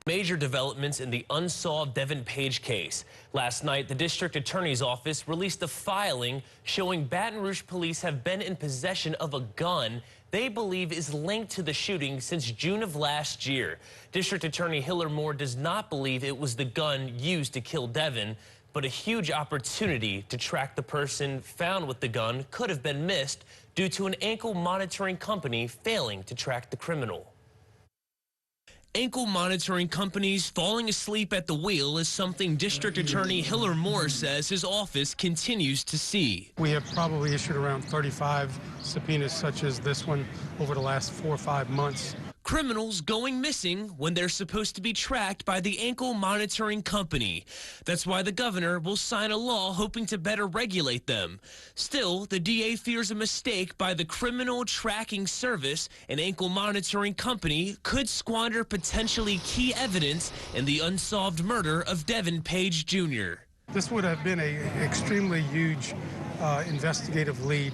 Major developments in the unsolved Devin Page case. Last night, the district attorney's office released a filing showing Baton Rouge police have been in possession of a gun they believe is linked to the shooting since June of last year. District Attorney Hiller Moore does not believe it was the gun used to kill Devin, but a huge opportunity to track the person found with the gun could have been missed due to an ankle monitoring company failing to track the criminal. Ankle monitoring companies falling asleep at the wheel is something District Attorney Hiller Moore says his office continues to see. We have probably issued around 35 subpoenas such as this one over the last 4 or 5 months. Criminals going missing when they're supposed to be tracked by the ankle monitoring company. That's why the governor will sign a law hoping to better regulate them. Still, the DA fears a mistake by the criminal tracking service. An ankle monitoring company could squander potentially key evidence in the unsolved murder of Devin Page Jr. This would have been an extremely huge investigative lead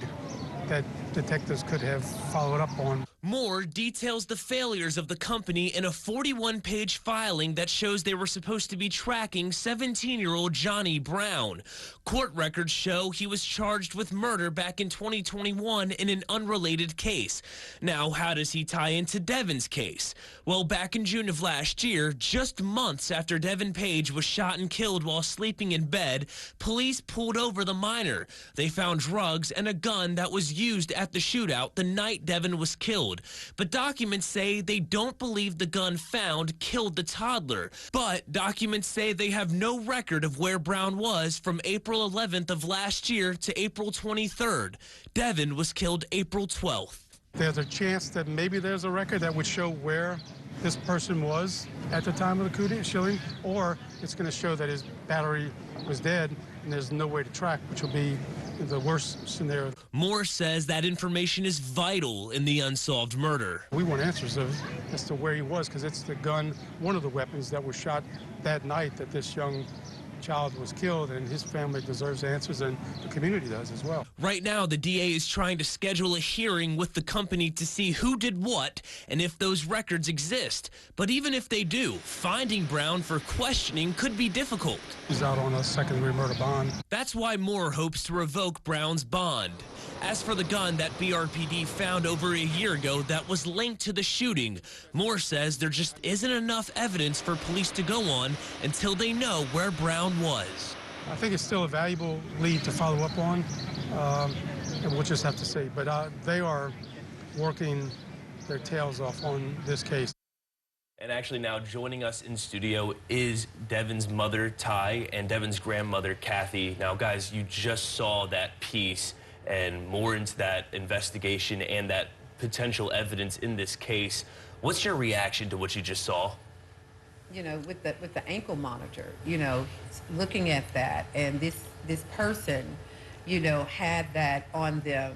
that detectives could have followed up on. Moore details the failures of the company in a 41-page filing that shows they were supposed to be tracking 17-year-old Johnny Brown. Court records show he was charged with murder back in 2021 in an unrelated case. Now, how does he tie into Devin's case? Well, back in June of last year, just months after Devin Page was shot and killed while sleeping in bed, police pulled over the minor. They found drugs and a gun that was used at the shootout the night Devin was killed. But documents say they don't believe the gun found killed the toddler. But documents say they have no record of where Brown was from April 11th of last year to April 23rd. Devin was killed April 12th. There's a chance that maybe there's a record that would show where this person was at the time of the shooting, or it's going to show that his battery was dead and there's no way to track, which will be the worst scenario. Moore says that information is vital in the unsolved murder. We want answers as to where he was, because it's the gun, one of the weapons that was shot that night that this young child was killed, and his family deserves answers, and the community does as well. Right now, the DA is trying to schedule a hearing with the company to see who did what and if those records exist. But even if they do, finding Brown for questioning could be difficult. He's out on a second-degree murder bond. That's why Moore hopes to revoke Brown's bond. As for the gun that BRPD found over a year ago that was linked to the shooting, Moore says there just isn't enough evidence for police to go on until they know where Brown was. I think it's still a valuable lead to follow up on, and we'll just have to see. But they are working their tails off on this case. And actually now joining us in studio is Devin's mother, Ty, and Devin's grandmother, Cathy. Now, guys, you just saw that piece and more into that investigation and that potential evidence in this case. What's your reaction to what you just saw? You know, with the ankle monitor, you know, looking at that, and this person, you know, had that on them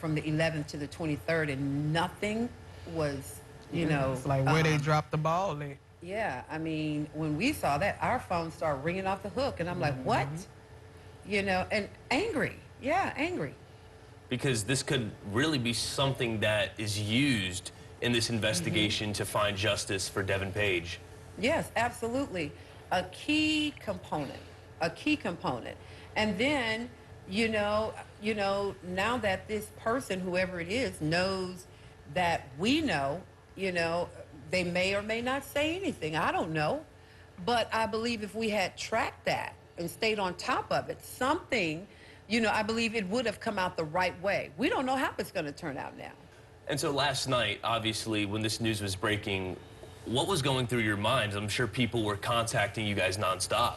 from the 11th to the 23rd, and nothing was, you know. It's like where they dropped the ball there. Yeah, I mean, when we saw that, our phone started ringing off the hook, and I'm like, what? You know, and angry. Yeah, angry. Because this could really be something that is used in this investigation to find justice for Devin Page. Yes, absolutely. A key component. And then, you know, now that this person, whoever it is, knows that we know, you know, they may or may not say anything. I don't know. But I believe if we had tracked that and stayed on top of it, something, you know, I believe it would have come out the right way. We don't know how it's going to turn out now. And so last night, obviously, when this news was breaking, what was going through your minds? I'm sure people were contacting you guys nonstop.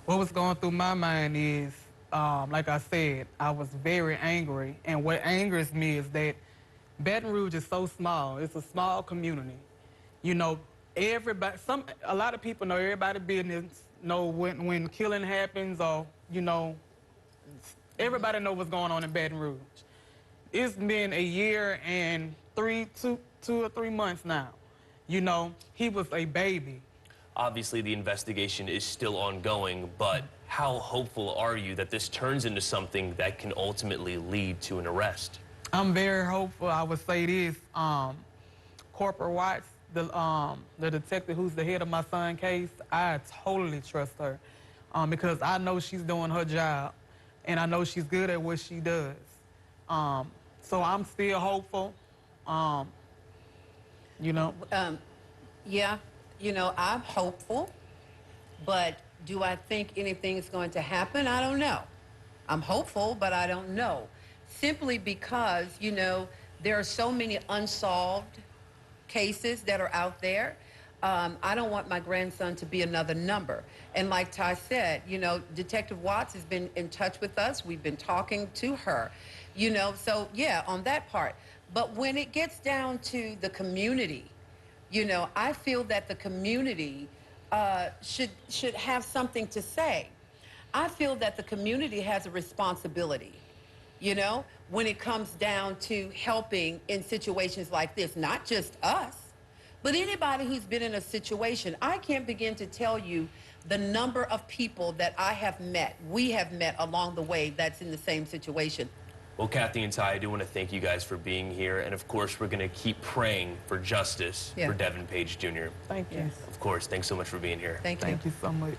What was going through my mind is, like I said, I was very angry. And what angers me is that Baton Rouge is so small. It's a small community. You know, everybody, a lot of people know everybody's business, know when killing happens, or, you know, everybody knows what's going on in Baton Rouge. It's been a year and two or three months now. You know, he was a baby. Obviously, the investigation is still ongoing, but how hopeful are you that this turns into something that can ultimately lead to an arrest? I'm very hopeful. I would say this, Corporal Watts the detective who's the head of my son's case, I totally trust her because I know she's doing her job, and I know she's good at what she does. So I'm still hopeful, you know. Yeah, I'm hopeful, but do I think anything's going to happen? I don't know. I'm hopeful, but I don't know. Simply because, there are so many unsolved cases that are out there. I don't want my grandson to be another number. And like Ty said, Detective Watts has been in touch with us. We've been talking to her, so yeah, on that part. But when it gets down to the community, I feel that the community should have something to say. I feel that the community has a responsibility, when it comes down to helping in situations like this, not just us, but anybody who's been in a situation. I can't begin to tell you the number of people that we have met along the way that's in the same situation. Well, Cathy and Ty, I do want to thank you guys for being here. And of course, we're going to keep praying for justice for Devin Page Jr. Thank you. Yes. Of course. Thanks so much for being here. Thank you. Thank you so much.